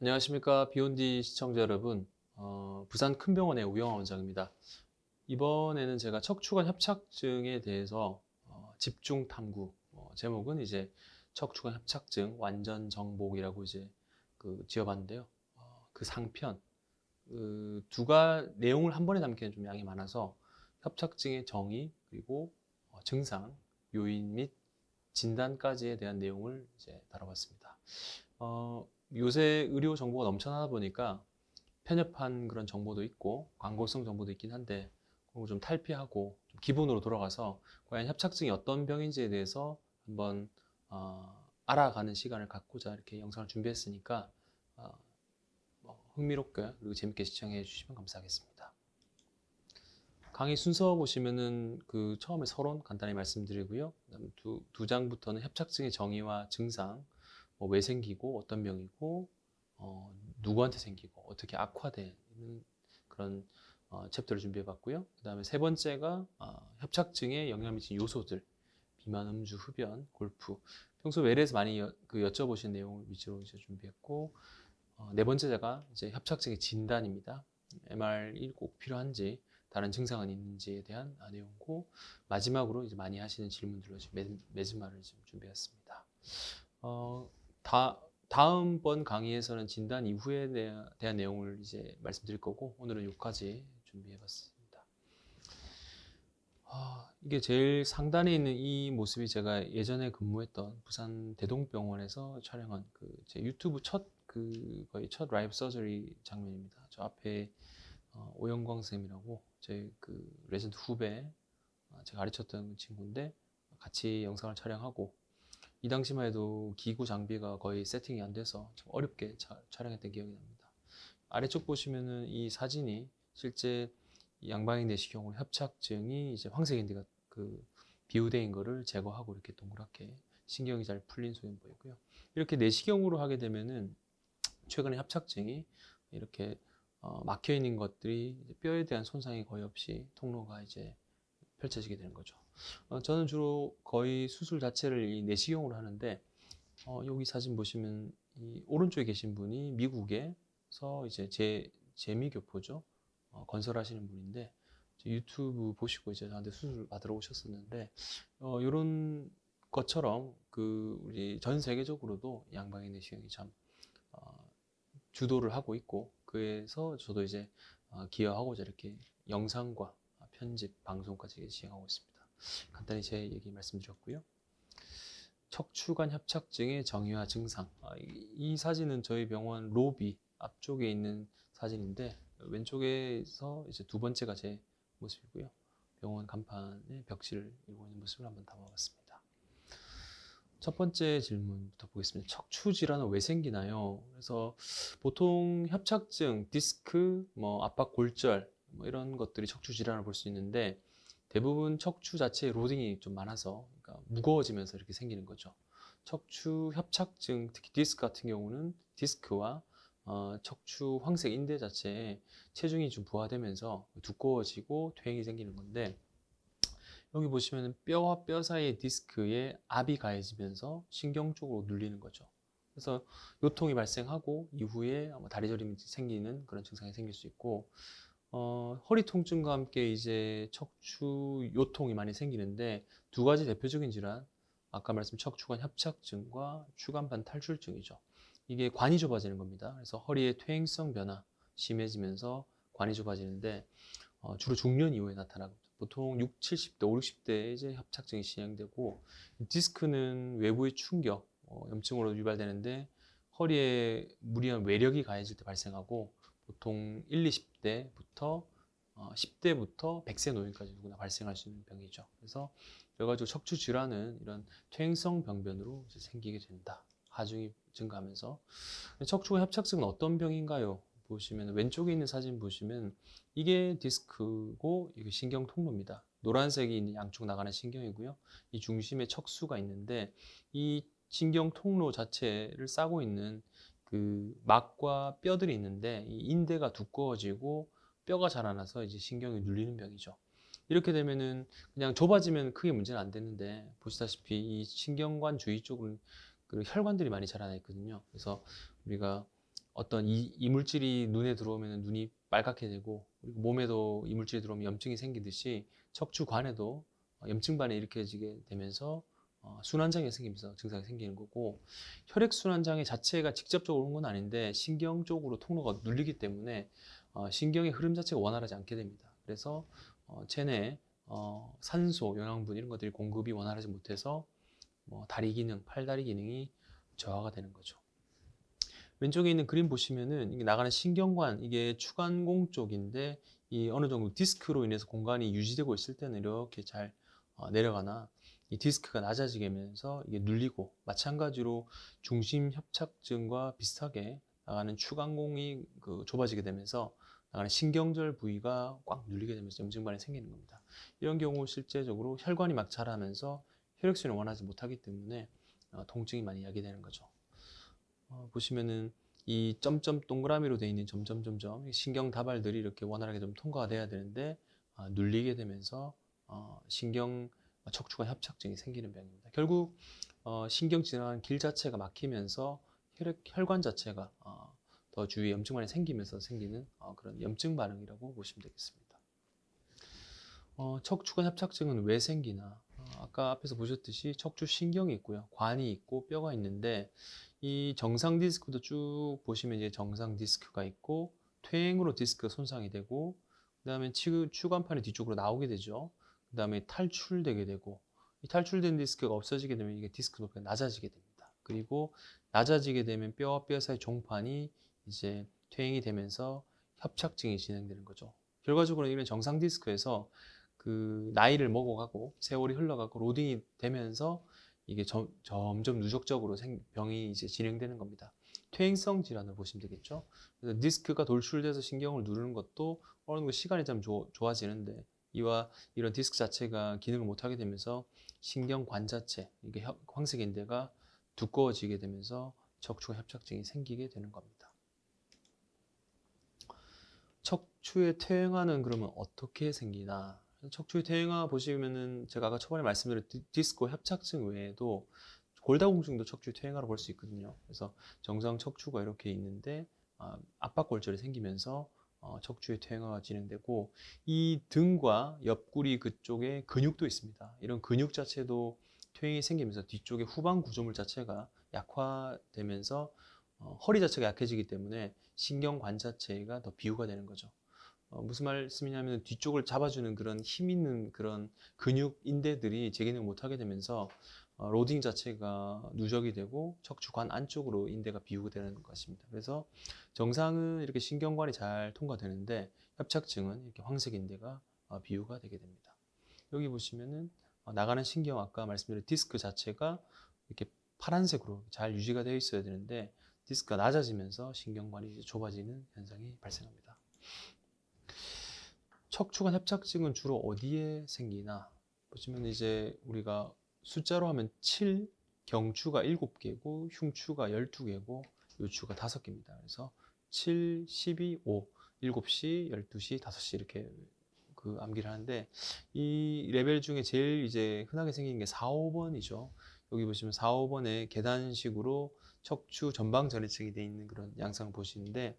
안녕하십니까. 비욘디 시청자 여러분. 부산 큰병원의 우영하 원장입니다. 이번에는 제가 척추관 협착증에 대해서 집중 탐구, 제목은 이제 척추관 협착증 완전 정복이라고 이제 지어봤는데요. 그 상편, 내용을 한 번에 담기는 좀 양이 많아서 협착증의 정의, 그리고 증상, 요인 및 진단까지에 대한 내용을 이제 다뤄봤습니다. 요새 의료 정보가 넘쳐나다 보니까 편협한 그런 정보도 있고 광고성 정보도 있긴 한데 그걸 좀 탈피하고 좀 기본으로 돌아가서 과연 협착증이 어떤 병인지에 대해서 한번 알아가는 시간을 갖고자 이렇게 영상을 준비했으니까 흥미롭게 그리고 재밌게 시청해 주시면 감사하겠습니다. 강의 순서 보시면은 처음에 서론 간단히 말씀드리고요. 그다음에 두 장부터는 협착증의 정의와 증상, 왜 생기고 어떤 병이고 누구한테 생기고 어떻게 악화되는 그런 챕터를 준비해봤고요. 그 다음에 세 번째가 협착증에 영향을 미치는 요소들, 비만, 음주, 흡연, 골프. 평소 외래에서 많이 여쭤보신 내용을 위주로 이제 준비했고, 네 번째가 이제 협착증의 진단입니다. MR이 꼭 필요한지, 다른 증상은 있는지에 대한 내용이고, 마지막으로 이제 많이 하시는 질문들로 매즈말을 지금 준비했습니다. 다음번 강의에서는 진단 이후에 대한 내용을 이제 말씀드릴 거고, 오늘은 여기까지 준비해봤습니다. 이게 제일 상단에 있는 이 모습이 제가 예전에 근무했던 부산 대동병원에서 촬영한 제 유튜브 거의 첫 라이브 서저리 장면입니다. 저 앞에 오영광 선생님이라고 제 레전드 후배, 제가 가르쳤던 친구인데 같이 영상을 촬영하고, 이 당시만 해도 기구 장비가 거의 세팅이 안 돼서 좀 어렵게 촬영했던 기억이 납니다. 아래쪽 보시면은 이 사진이 실제 양방향 내시경으로 협착증이 이제 황색 인대가 비우대인 거를 제거하고 이렇게 동그랗게 신경이 잘 풀린 소견 보이고요. 이렇게 내시경으로 하게 되면은 최근에 협착증이 이렇게 막혀 있는 것들이 뼈에 대한 손상이 거의 없이 통로가 이제 펼쳐지게 되는 거죠. 저는 주로 거의 수술 자체를 이 내시경으로 하는데, 여기 사진 보시면 이 오른쪽에 계신 분이 미국에서 이제 재미교포죠. 건설하시는 분인데, 유튜브 보시고 이제 저한테 수술 받으러 오셨었는데, 이런 것처럼 우리 전 세계적으로도 양방향 내시경이 참 주도를 하고 있고, 그래서 저도 이제 기여하고자 이렇게 영상과 편집, 방송까지 진행하고 있습니다. 간단히 제 얘기 말씀드렸고요. 척추관 협착증의 정의와 증상. 이 사진은 저희 병원 로비 앞쪽에 있는 사진인데, 왼쪽에서 이제 두 번째가 제 모습이고요. 병원 간판에 벽실을 이루고 있는 모습을 한번 담아봤습니다. 첫 번째 질문부터 보겠습니다. 척추 질환은 왜 생기나요? 그래서 보통 협착증, 디스크, 압박 골절 이런 것들이 척추 질환을 볼 수 있는데, 대부분 척추 자체에 로딩이 좀 많아서 그러니까 무거워지면서 이렇게 생기는 거죠. 척추 협착증, 특히 디스크 같은 경우는 디스크와 척추 황색 인대 자체에 체중이 좀 부하되면서 두꺼워지고 퇴행이 생기는 건데, 여기 보시면 뼈와 뼈 사이의 디스크에 압이 가해지면서 신경 쪽으로 눌리는 거죠. 그래서 요통이 발생하고 이후에 다리 저림이 생기는 그런 증상이 생길 수 있고, 허리 통증과 함께 이제 척추 요통이 많이 생기는데, 두 가지 대표적인 질환, 아까 말씀 척추관 협착증과 추간판 탈출증이죠. 이게 관이 좁아지는 겁니다. 그래서 허리의 퇴행성 변화 심해지면서 관이 좁아지는데, 주로 중년 이후에 나타나고, 보통 6, 70대, 5, 60대에 이제 협착증이 진행되고, 디스크는 외부의 충격, 염증으로 유발되는데 허리에 무리한 외력이 가해질 때 발생하고, 보통 1, 20대부터 10대부터 100세 노인까지 누구나 발생할 수 있는 병이죠. 그래서 그래가지고 척추 질환은 이런 퇴행성 병변으로 생기게 된다. 하중이 증가하면서. 척추관 협착증은 어떤 병인가요? 보시면 왼쪽에 있는 사진 보시면 이게 디스크고 이게 신경 통로입니다. 노란색이 있는 양쪽 나가는 신경이고요. 이 중심에 척수가 있는데, 이 신경 통로 자체를 싸고 있는 막과 뼈들이 있는데, 이 인대가 두꺼워지고 뼈가 자라나서 이제 신경이 눌리는 병이죠. 이렇게 되면은 그냥 좁아지면 크게 문제는 안 되는데, 보시다시피 이 신경관 주위 쪽은 혈관들이 많이 자라나 있거든요. 그래서 우리가 어떤 이물질이 눈에 들어오면 눈이 빨갛게 되고, 그리고 몸에도 이물질이 들어오면 염증이 생기듯이 척추관에도 염증반이 일으켜지게 되면서 순환장애 생기면서 증상이 생기는 거고, 혈액순환장애 자체가 직접적으로 오는 건 아닌데 신경 쪽으로 통로가 눌리기 때문에 신경의 흐름 자체가 원활하지 않게 됩니다. 그래서 체내에 산소, 영양분 이런 것들이 공급이 원활하지 못해서 다리 기능, 팔다리 기능이 저하가 되는 거죠. 왼쪽에 있는 그림 보시면은 이게 나가는 신경관, 이게 추간공 쪽인데 이 어느 정도 디스크로 인해서 공간이 유지되고 있을 때는 이렇게 잘 내려가나, 이 디스크가 낮아지게 되면서 이게 눌리고, 마찬가지로 중심 협착증과 비슷하게 나가는 추간공이 좁아지게 되면서 나가는 신경절 부위가 꽉 눌리게 되면서 염증반이 생기는 겁니다. 이런 경우 실제적으로 혈관이 막 자라면서 혈액순환을 원하지 못하기 때문에 통증이 많이 야기되는 거죠. 보시면은 이 점점 동그라미로 되어 있는 점점점점 신경 다발들이 이렇게 원활하게 좀 통과가 돼야 되는데 눌리게 되면서 신경 척추관 협착증이 생기는 병입니다. 결국 신경 지나가는 길 자체가 막히면서 혈관 자체가 더 주위에 염증반이 생기면서 생기는 그런 염증 반응이라고 보시면 되겠습니다. 척추관 협착증은 왜 생기나? 아까 앞에서 보셨듯이 척추 신경이 있고요, 관이 있고 뼈가 있는데, 이 정상 디스크도 쭉 보시면 이제 정상 디스크가 있고 퇴행으로 디스크가 손상이 되고, 그 다음에 추간판이 뒤쪽으로 나오게 되죠. 그 다음에 탈출되게 되고, 이 탈출된 디스크가 없어지게 되면 이게 디스크 높이가 낮아지게 됩니다. 그리고 낮아지게 되면 뼈와 뼈 사이 종판이 이제 퇴행이 되면서 협착증이 진행되는 거죠. 결과적으로 이런 정상 디스크에서 그 나이를 먹어가고 세월이 흘러가고 로딩이 되면서 이게 점점 누적적으로 병이 이제 진행되는 겁니다. 퇴행성 질환을 보시면 되겠죠. 그래서 디스크가 돌출돼서 신경을 누르는 것도 어느 정도 시간이 좀 좋아지는데, 이런 디스크 자체가 기능을 못하게 되면서 신경관 자체, 이게 황색인대가 두꺼워지게 되면서 척추 협착증이 생기게 되는 겁니다. 척추의 퇴행화는 그러면 어떻게 생기나? 척추의 퇴행화 보시면은 제가 아까 초반에 말씀드린 디스크 협착증 외에도 골다공증도 척추 퇴행화로 볼 수 있거든요. 그래서 정상 척추가 이렇게 있는데 압박골절이 생기면서 척추의 퇴행화가 진행되고, 이 등과 옆구리 그쪽에 근육도 있습니다. 이런 근육 자체도 퇴행이 생기면서 뒤쪽에 후방 구조물 자체가 약화되면서 허리 자체가 약해지기 때문에 신경관 자체가 더 비우가 되는 거죠. 무슨 말씀이냐면 뒤쪽을 잡아주는 그런 힘 있는 그런 근육 인대들이 제 기능을 못하게 되면서 로딩 자체가 누적이 되고 척추관 안쪽으로 인대가 비우게 되는 것입니다. 그래서 정상은 이렇게 신경관이 잘 통과되는데 협착증은 이렇게 황색 인대가 비우가 되게 됩니다. 여기 보시면은 나가는 신경, 아까 말씀드린 디스크 자체가 이렇게 파란색으로 잘 유지가 되어 있어야 되는데 디스크가 낮아지면서 신경관이 이제 좁아지는 현상이 발생합니다. 척추관 협착증은 주로 어디에 생기나? 보시면 이제 우리가 숫자로 하면 7, 경추가 7개고 흉추가 12개고 요추가 5개입니다. 그래서 7, 12, 5, 7시, 12시, 5시 이렇게 암기를 하는데, 이 레벨 중에 제일 이제 흔하게 생기는 게 4, 5번이죠. 여기 보시면 4, 5번에 계단식으로 척추 전방 전해층이 되어 있는 그런 양상을 보시는데,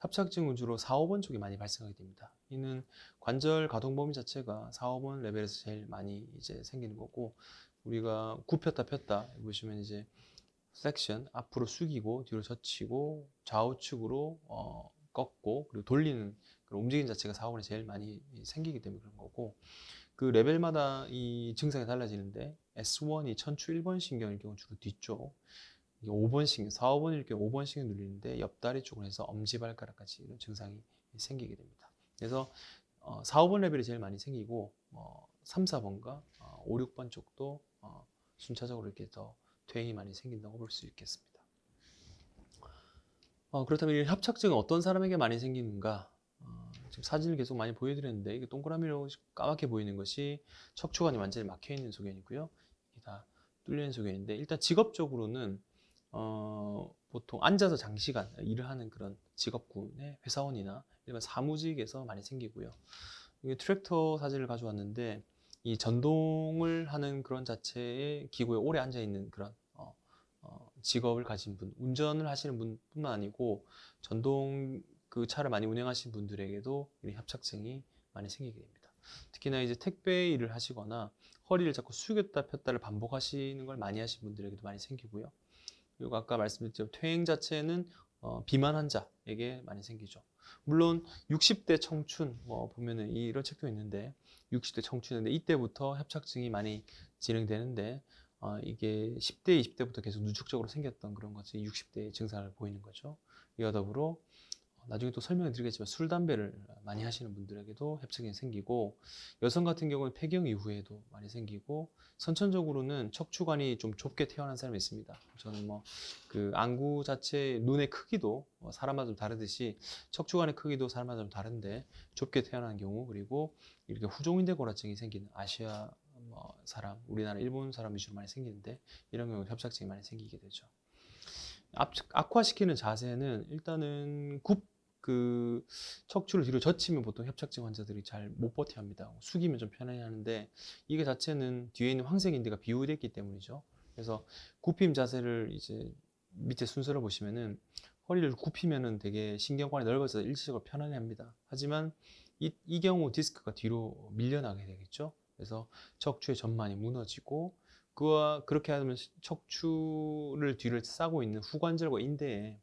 협착증은 주로 4, 5번 쪽에 많이 발생하게 됩니다. 이는 관절 가동 범위 자체가 4, 5번 레벨에서 제일 많이 이제 생기는 거고, 우리가 굽혔다 폈다 보시면 이제 섹션 앞으로 숙이고 뒤로 젖히고 좌우측으로 꺾고 그리고 돌리는 그런 움직임 자체가 4, 5번에 제일 많이 생기기 때문에 그런 거고, 그 레벨마다 이 증상이 달라지는데 S1이 천추 1번 신경일 경우 주로 뒤쪽, 5번 신경, 4, 5번일 경우 5번 신경 눌리는데 옆다리 쪽으로 해서 엄지발가락까지 이런 증상이 생기게 됩니다. 그래서 4, 5번 레벨이 제일 많이 생기고 3, 4번과 5, 6번 쪽도 순차적으로 이렇게 더 퇴행이 많이 생긴다고 볼 수 있겠습니다. 그렇다면 이 협착증은 어떤 사람에게 많이 생기는가? 지금 사진을 계속 많이 보여드렸는데 이게 동그라미로 까맣게 보이는 것이 척추관이 완전히 막혀 있는 소견이고요. 이게 다 뚫려 있는 소견인데, 일단 직업적으로는 보통 앉아서 장시간 일을 하는 그런 직업군의 회사원이나 일반 사무직에서 많이 생기고요. 이게 트랙터 사진을 가져왔는데 이 전동을 하는 그런 자체의 기구에 오래 앉아 있는 그런 직업을 가진 분, 운전을 하시는 분뿐만 아니고 전동 그 차를 많이 운행하시는 분들에게도 이런 협착증이 많이 생기게 됩니다. 특히나 이제 택배 일을 하시거나 허리를 자꾸 숙였다 폈다를 반복하시는 걸 많이 하시는 분들에게도 많이 생기고요. 그리고 아까 말씀드렸죠. 퇴행 자체는 비만 환자에게 많이 생기죠. 물론 60대 청춘 보면은 이런 책도 있는데 60대 청춘인데 이때부터 협착증이 많이 진행되는데 이게 10대, 20대부터 계속 누적적으로 생겼던 그런 것이 60대 증상을 보이는 거죠. 이와 더불어 나중에 또 설명을 드리겠지만 술, 담배를 많이 하시는 분들에게도 협착증이 생기고 여성 같은 경우는 폐경 이후에도 많이 생기고 선천적으로는 척추관이 좀 좁게 태어난 사람이 있습니다. 저는 뭐 그 안구 자체 눈의 크기도 사람마다 좀 다르듯이 척추관의 크기도 사람마다 좀 다른데 좁게 태어난 경우 그리고 이렇게 후종인대 고라증이 생기는 아시아 사람, 우리나라 일본 사람 위주로 많이 생기는데 이런 경우 협착증이 많이 생기게 되죠. 악화시키는 자세는 일단은 그 척추를 뒤로 젖히면 보통 협착증 환자들이 잘 못 버텨 합니다. 숙이면 좀 편안해 하는데 이게 자체는 뒤에 있는 황색인대가 비우됐기 때문이죠. 그래서 굽힘 자세를 이제 밑에 순서를 보시면은 허리를 굽히면은 되게 신경관이 넓어져서 일시적으로 편안해 합니다. 하지만 이 경우 디스크가 뒤로 밀려나게 되겠죠. 그래서 척추의 전만이 무너지고 그렇게 하면 척추를 뒤를 싸고 있는 후관절과 인대에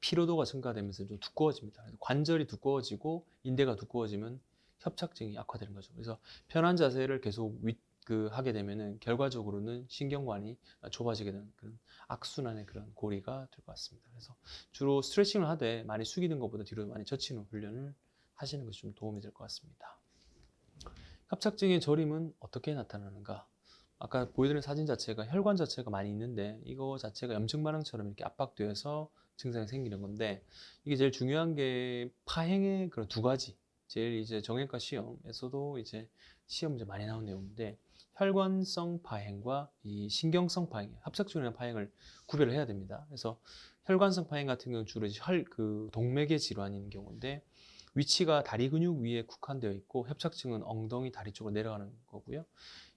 피로도가 증가되면서 좀 두꺼워집니다. 관절이 두꺼워지고 인대가 두꺼워지면 협착증이 악화되는 거죠. 그래서 편한 자세를 계속 하게 되면은 결과적으로는 신경관이 좁아지게 되는 그런 악순환의 그런 고리가 될 것 같습니다. 그래서 주로 스트레칭을 하되 많이 숙이는 것보다 뒤로 많이 젖히는 훈련을 하시는 것이 좀 도움이 될 것 같습니다. 협착증의 저림은 어떻게 나타나는가? 아까 보여드린 사진 자체가 혈관 자체가 많이 있는데 이거 자체가 염증 반응처럼 이렇게 압박되어서 증상이 생기는 건데 이게 제일 중요한 게 파행의 그런 두 가지. 제일 이제 정형외과 시험에서도 이제 시험 문제 많이 나온 내용인데 혈관성 파행과 이 신경성 파행, 협착증이라는 파행을 구별을 해야 됩니다. 그래서 혈관성 파행 같은 경우는 주로 이제 동맥의 질환인 경우인데 위치가 다리 근육 위에 국한되어 있고 협착증은 엉덩이 다리 쪽으로 내려가는 거고요.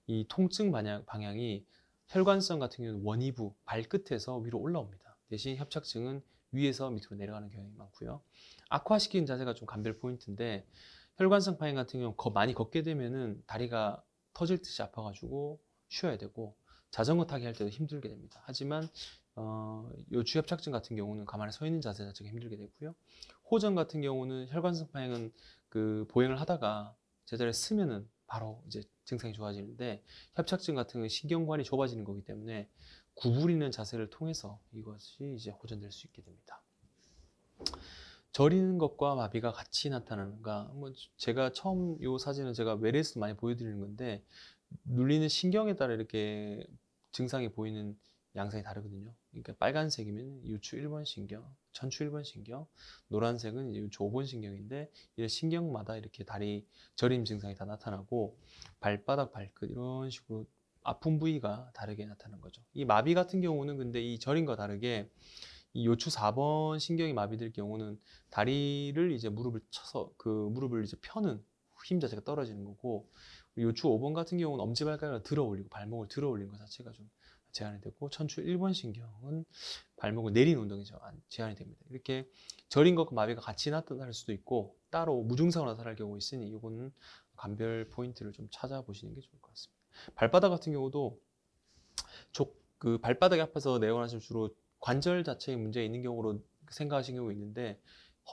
이 통증 방향이 혈관성 같은 경우는 원위부 발끝에서 위로 올라옵니다. 대신 협착증은 위에서 밑으로 내려가는 경향이 많고요. 악화시키는 자세가 좀 감별 포인트인데 혈관성 파행 같은 경우 많이 걷게 되면은 다리가 터질 듯이 아파가지고 쉬어야 되고 자전거 타기 할 때도 힘들게 됩니다. 하지만 요추 협착증 같은 경우는 가만히 서 있는 자세 자체가 힘들게 되고요. 호전 같은 경우는 혈관성 파행은 그 보행을 하다가 제자리에 쓰면은 바로 이제 증상이 좋아지는데 협착증 같은 경우는 신경관이 좁아지는 거기 때문에 구부리는 자세를 통해서 이것이 이제 호전될 수 있게 됩니다. 저리는 것과 마비가 같이 나타나는가? 뭐 제가 처음 이 사진은 제가 외래에서 많이 보여드리는 건데 눌리는 신경에 따라 이렇게 증상이 보이는 양상이 다르거든요. 그러니까 빨간색이면 요추 1번 신경, 천추 1번 신경, 노란색은 이제 요추 5번 신경인데 이 신경마다 이렇게 다리 저림 증상이 다 나타나고 발바닥, 발끝 이런 식으로 아픈 부위가 다르게 나타나는 거죠. 이 마비 같은 경우는 근데 이 저림과 다르게 이 요추 4번 신경이 마비될 경우는 다리를 이제 무릎을 쳐서 그 무릎을 이제 펴는 힘 자체가 떨어지는 거고 요추 5번 같은 경우는 엄지발가락을 들어 올리고 발목을 들어 올리는 것 자체가 좀 제한이 되고 천추 1번 신경은 발목을 내리는 운동이 제한이 됩니다. 이렇게 저린 것과 마비가 같이 나타날 수도 있고 따로 무증상으로 나타날 경우 있으니 이거는 감별 포인트를 좀 찾아보시는 게 좋을 것 같습니다. 발바닥 같은 경우도 그 발바닥이 아파서 내원하시면 주로 관절 자체에 문제가 있는 경우로 생각하시는 경우가 있는데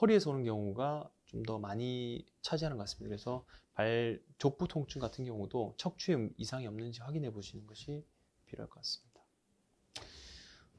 허리에서 오는 경우가 좀 더 많이 차지하는 것 같습니다. 그래서 족부 통증 같은 경우도 척추에 이상이 없는지 확인해 보시는 것이 필요할 것 같습니다.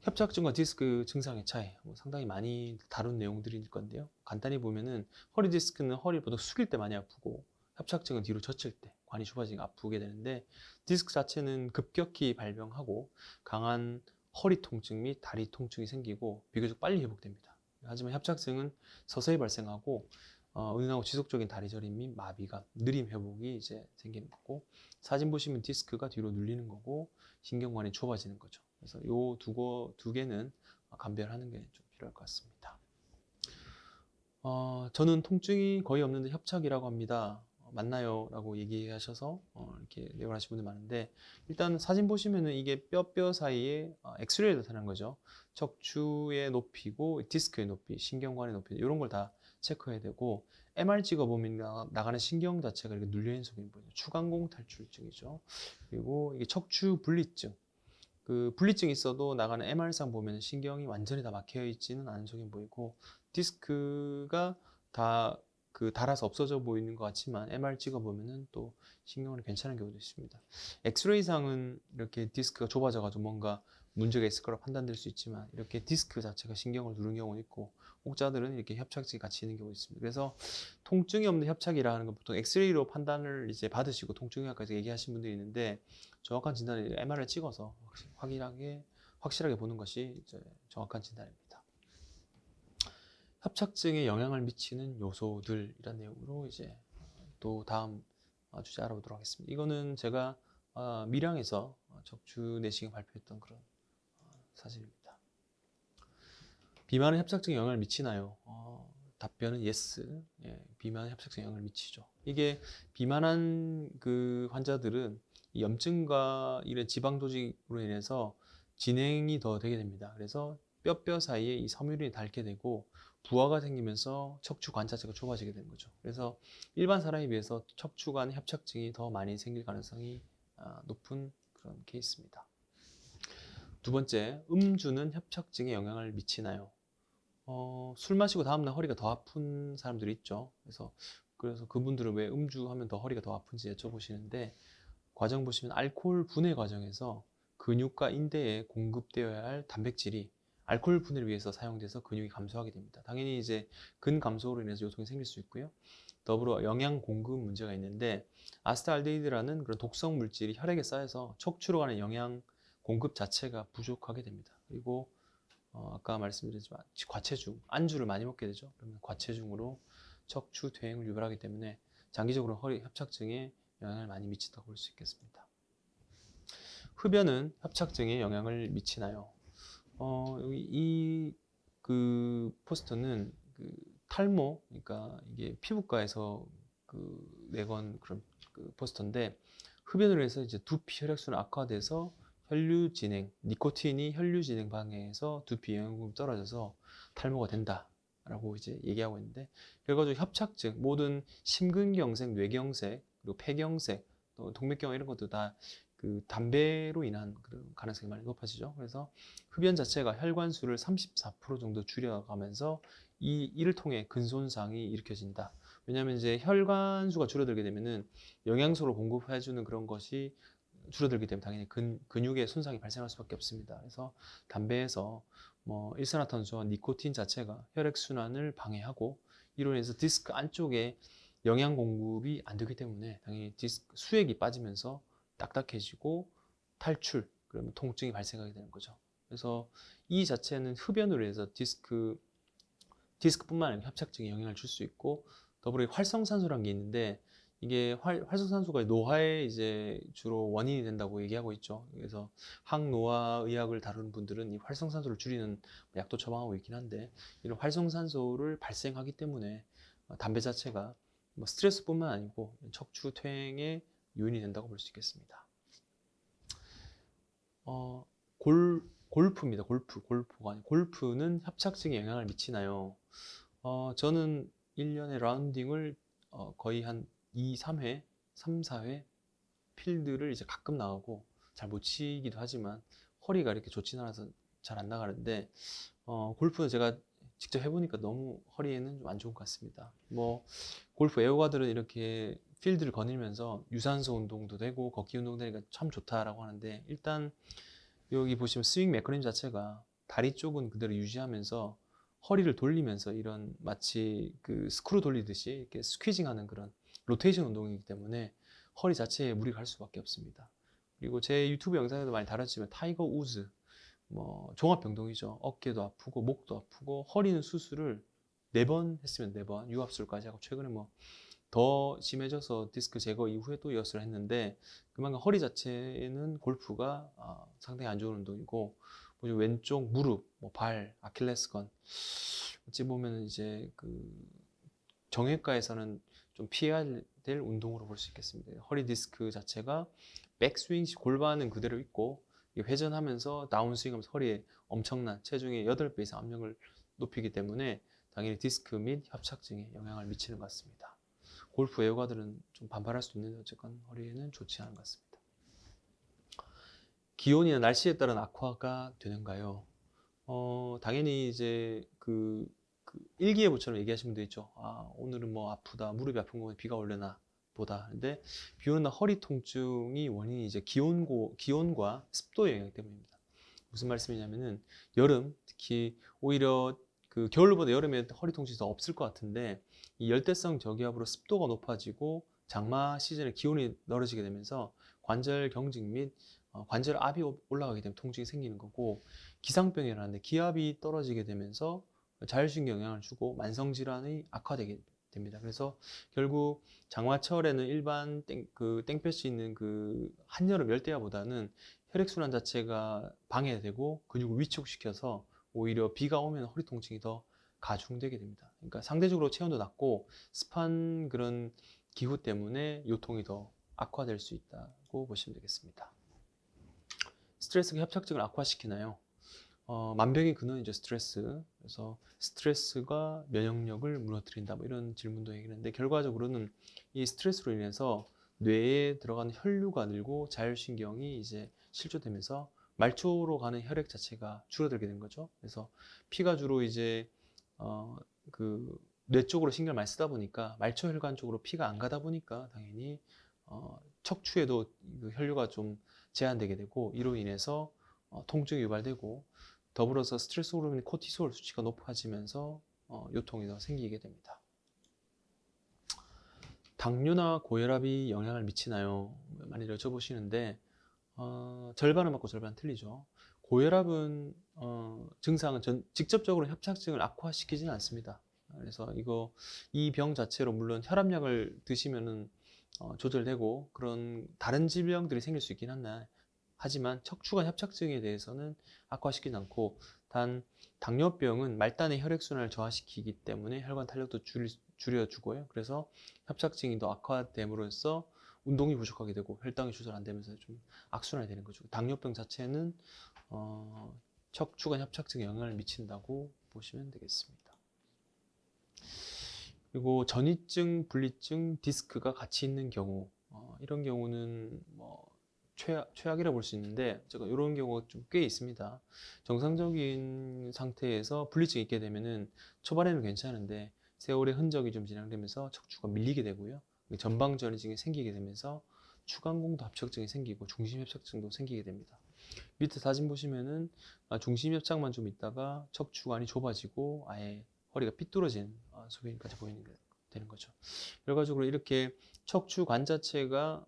협착증과 디스크 증상의 차이 상당히 많이 다룬 내용들일 건데요. 간단히 보면은 허리 디스크는 허리를 보통 숙일 때 많이 아프고 협착증은 뒤로 젖힐 때 관이 좁아지니까 아프게 되는데 디스크 자체는 급격히 발병하고 강한 허리 통증 및 다리 통증이 생기고 비교적 빨리 회복됩니다. 하지만 협착증은 서서히 발생하고 은은하고 지속적인 다리 저림 및 마비가 느린 회복이 이제 생기는 거고 사진 보시면 디스크가 뒤로 눌리는 거고 신경관이 좁아지는 거죠. 그래서 이 두 개는 감별하는 게 좀 필요할 것 같습니다. 저는 통증이 거의 없는데 협착이라고 합니다. 맞나요? 라고 얘기하셔서 이렇게 내용을 하신 분들 많은데, 일단 사진 보시면은 이게 뼈 사이에 엑스레이를 나타난 거죠. 척추의 높이고 디스크의 높이, 신경관의 높이 이런 걸 다 체크해야 되고, MR 찍어보면 나가는 신경 자체가 이렇게 눌려있는 소견이 보이죠. 추간공 탈출증이죠. 그리고 이게 척추 분리증. 그 분리증이 있어도 나가는 MR상 보면 신경이 완전히 다 막혀 있지는 않은 소견이 보이고, 디스크가 다 닳아서 없어져 보이는 것 같지만 MR 찍어보면은 또 신경은 괜찮은 경우도 있습니다. 엑스레이상은 이렇게 디스크가 좁아져가지고 뭔가 문제가 있을 거라 판단될 수 있지만, 이렇게 디스크 자체가 신경을 누른 경우는 있고, 혹자들은 이렇게 협착증이 같이 있는 경우가 있습니다. 그래서 통증이 없는 협착이라는 건 보통 엑스레이로 판단을 이제 받으시고 통증의학과에서 얘기하신 분들이 있는데, 정확한 진단을 MR을 찍어서 확실하게 보는 것이 이제 정확한 진단입니다. 협착증에 영향을 미치는 요소들이라는 내용으로 이제 또 다음 주제 알아보도록 하겠습니다. 이거는 제가 밀양에서 척추 내시경 발표했던 그런 사실입니다. 비만은 협착증에 영향을 미치나요? 답변은 yes. 예, 비만은 협착증에 영향을 미치죠. 이게 비만한 그 환자들은 이 염증과 이런 지방 조직으로 인해서 진행이 더 되게 됩니다. 그래서 뼈 사이에 이 섬유륜이 닳게 되고 부하가 생기면서 척추관 자체가 좁아지게 되는 거죠. 그래서 일반 사람에 비해서 척추관 협착증이 더 많이 생길 가능성이 높은 그런 케이스입니다. 두 번째, 음주는 협착증에 영향을 미치나요? 술 마시고 다음날 허리가 더 아픈 사람들이 있죠. 그래서 그분들은 왜 음주하면 더 허리가 더 아픈지 여쭤보시는데, 과정 보시면 알코올 분해 과정에서 근육과 인대에 공급되어야 할 단백질이 알코올 분해를 위해서 사용돼서 근육이 감소하게 됩니다. 당연히 이제 근 감소로 인해서 요통이 생길 수 있고요. 더불어 영양 공급 문제가 있는데, 아세트알데히드라는 그런 독성 물질이 혈액에 쌓여서 척추로 가는 영양 공급 자체가 부족하게 됩니다. 그리고 아까 말씀드렸지만 과체중, 안주를 많이 먹게 되죠. 그러면 과체중으로 척추 퇴행을 유발하기 때문에 장기적으로 허리 협착증에 영향을 많이 미친다고 볼 수 있겠습니다. 흡연은 협착증에 영향을 미치나요? 여기 그 포스터는 탈모, 그러니까 이게 피부과에서 내건 그런 포스터인데, 흡연으로 해서 이제 두피 혈액순환 악화돼서 혈류 진행, 니코틴이 혈류 진행 방해해서 두피 영양분이 떨어져서 탈모가 된다라고 이제 얘기하고 있는데, 결과적으로 협착증, 모든 심근경색, 뇌경색, 그리고 폐경색, 또 동맥경화 이런 것도 다 담배로 인한 그런 가능성이 많이 높아지죠. 그래서 흡연 자체가 혈관수를 34% 정도 줄여가면서 이를 통해 근손상이 일으켜진다. 왜냐하면 이제 혈관수가 줄어들게 되면은 영양소를 공급해주는 그런 것이 줄어들기 때문에 당연히 근육에 손상이 발생할 수밖에 없습니다. 그래서 담배에서 일산화탄소와 니코틴 자체가 혈액순환을 방해하고, 이로 인해서 디스크 안쪽에 영양 공급이 안 되기 때문에 당연히 디스크 수액이 빠지면서 딱딱해지고 탈출, 그러면 통증이 발생하게 되는 거죠. 그래서 이 자체는 흡연으로 해서 디스크뿐만 아니라 협착증에 영향을 줄 수 있고, 더불어 활성산소라는 게 있는데, 이게 활성산소가 노화에 이제 주로 원인이 된다고 얘기하고 있죠. 그래서 항노화 의학을 다루는 분들은 이 활성산소를 줄이는 약도 처방하고 있긴 한데, 이런 활성산소를 발생하기 때문에 담배 자체가 스트레스뿐만 아니고 척추 퇴행의 요인이 된다고 볼 수 있겠습니다. 골프입니다. 골프가 아니고 골프는 협착증에 영향을 미치나요? 저는 1년에 라운딩을 거의 한 2, 3회, 3, 4회 필드를 이제 가끔 나가고 잘 못 치기도 하지만 허리가 이렇게 좋지는 않아서 잘 안 나가는데, 골프는 제가 직접 해보니까 너무 허리에는 좀 안 좋은 것 같습니다. 골프 애호가들은 이렇게 필드를 거닐면서 유산소 운동도 되고 걷기 운동도 되니까 참 좋다라고 하는데, 일단 여기 보시면 스윙 메커니즘 자체가 다리 쪽은 그대로 유지하면서 허리를 돌리면서 이런 마치 스크루 돌리듯이 이렇게 스퀴징하는 그런 로테이션 운동이기 때문에 허리 자체에 무리가 갈 수밖에 없습니다. 그리고 제 유튜브 영상에도 많이 다뤘지만 타이거 우즈, 종합병동이죠. 어깨도 아프고 목도 아프고 허리는 수술을 4번 했으면 4번 유압술까지 하고, 최근에 더 심해져서 디스크 제거 이후에 또 이어스를 했는데, 그만큼 허리 자체는 골프가 상당히 안 좋은 운동이고, 왼쪽 무릎, 발, 아킬레스건, 어찌 보면 이제 정형외과에서는 좀 피해야 될 운동으로 볼 수 있겠습니다. 허리 디스크 자체가 백스윙 시 골반은 그대로 있고 회전하면서 다운스윙하면서 허리에 엄청난 체중의 8배 이상 압력을 높이기 때문에 당연히 디스크 및 협착증에 영향을 미치는 것 같습니다. 골프 애호가들은 좀 반발할 수 있는데 어쨌건 허리에는 좋지 않은 것 같습니다. 기온이나 날씨에 따른 악화가 되는가요? 당연히 이제 그 일기예보처럼 얘기하시는 분도 있죠. 아, 오늘은 뭐 아프다, 무릎이 아픈 거면 비가 올려나 보다. 근데 비 오는 날 허리 통증이 원인이 이제 기온과 습도의 영향 때문입니다. 무슨 말씀이냐면은 여름, 특히 오히려 그 겨울보다 여름에 허리 통증이 더 없을 것 같은데 이 열대성 저기압으로 습도가 높아지고 장마 시즌에 기온이 떨어지게 되면서 관절 경직 및 관절 압이 올라가게 되면 통증이 생기는 거고, 기상병이라는데 기압이 떨어지게 되면서 자율신경에 영향을 주고 만성질환이 악화되게 됩니다. 그래서 결국 장마철에는 일반 땡볕이 있는 그 한여름 열대야보다는 혈액순환 자체가 방해되고 근육을 위축시켜서 오히려 비가 오면 허리 통증이 더 가중되게 됩니다. 그러니까 상대적으로 체온도 낮고 습한 그런 기후 때문에 요통이 더 악화될 수 있다고 보시면 되겠습니다. 스트레스가 협착증을 악화시키나요? 만병의 근원이죠, 스트레스. 그래서 스트레스가 면역력을 무너뜨린다, 뭐 이런 질문도 얘기했는데, 결과적으로는 이 스트레스로 인해서 뇌에 들어가는 혈류가 늘고 자율신경이 이제 실조되면서 말초로 가는 혈액 자체가 줄어들게 된 거죠. 그래서 피가 주로 이제 뇌 쪽으로 신경을 많이 쓰다 보니까 말초 혈관 쪽으로 피가 안 가다 보니까 당연히 척추에도 그 혈류가 좀 제한되게 되고, 이로 인해서 통증이 유발되고, 더불어서 스트레스 호르몬인 코티솔 수치가 높아지면서 요통이 더 생기게 됩니다. 당뇨나 고혈압이 영향을 미치나요? 많이 여쭤보시는데 절반은 맞고 절반은 틀리죠. 고혈압은 증상은 직접적으로 협착증을 악화시키지는 않습니다. 그래서 이 병 자체로 물론 혈압약을 드시면은 조절되고 그런 다른 질병들이 생길 수 있긴 한데, 하지만 척추관 협착증에 대해서는 악화시키지 않고, 단 당뇨병은 말단의 혈액순환을 저하시키기 때문에 혈관 탄력도 줄여주고요. 그래서 협착증이 더 악화됨으로써 운동이 부족하게 되고 혈당이 조절 안 되면서 좀 악순환이 되는 거죠. 당뇨병 자체는 척추관 협착증에 영향을 미친다고 보시면 되겠습니다. 그리고 전이증, 분리증, 디스크가 같이 있는 경우, 이런 경우는 뭐 최악이라 볼 수 있는데, 제가 이런 경우가 좀 꽤 있습니다. 정상적인 상태에서 불리증이 있게 되면은 초반에는 괜찮은데 세월의 흔적이 좀 진행되면서 척추가 밀리게 되고요. 전방 전이증이 생기게 되면서 추간공도 합착증이 생기고 중심 협착증도 생기게 됩니다. 밑에 사진 보시면은 중심 협착만 좀 있다가 척추관이 좁아지고 아예 허리가 삐뚤어진 소변까지 되는 거죠. 결과적으로 이렇게 척추관 자체가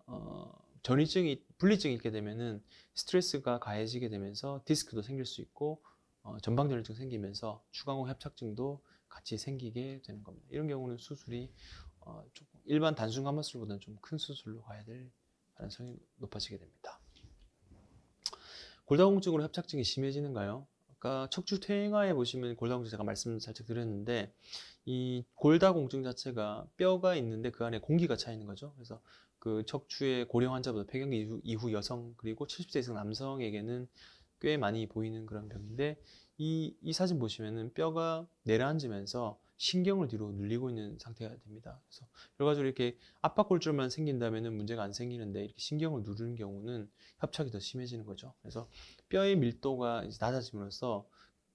분리증이 있게 되면은 스트레스가 가해지게 되면서 디스크도 생길 수 있고 전방전이증 생기면서 추간공 협착증도 같이 생기게 되는 겁니다. 이런 경우는 수술이 일반 단순 감마술보다는 좀 큰 수술로 가야 될 가능성이 높아지게 됩니다. 골다공증으로 협착증이 심해지는가요? 아까 척추 퇴행하에 보시면 골다공증 제가 말씀 살짝 드렸는데, 이 골다공증 자체가 뼈가 있는데 그 안에 공기가 차 있는 거죠. 그래서 그 척추의 고령 환자보다 폐경기 이후 여성 그리고 70세 이상 남성에게는 꽤 많이 보이는 그런 병인데, 이 사진 보시면은 뼈가 내려앉으면서 신경을 뒤로 눌리고 있는 상태가 됩니다. 그래서 결과적으로 이렇게 압박골절만 생긴다면은 문제가 안 생기는데, 이렇게 신경을 누르는 경우는 협착이 더 심해지는 거죠. 그래서 뼈의 밀도가 이제 낮아짐으로써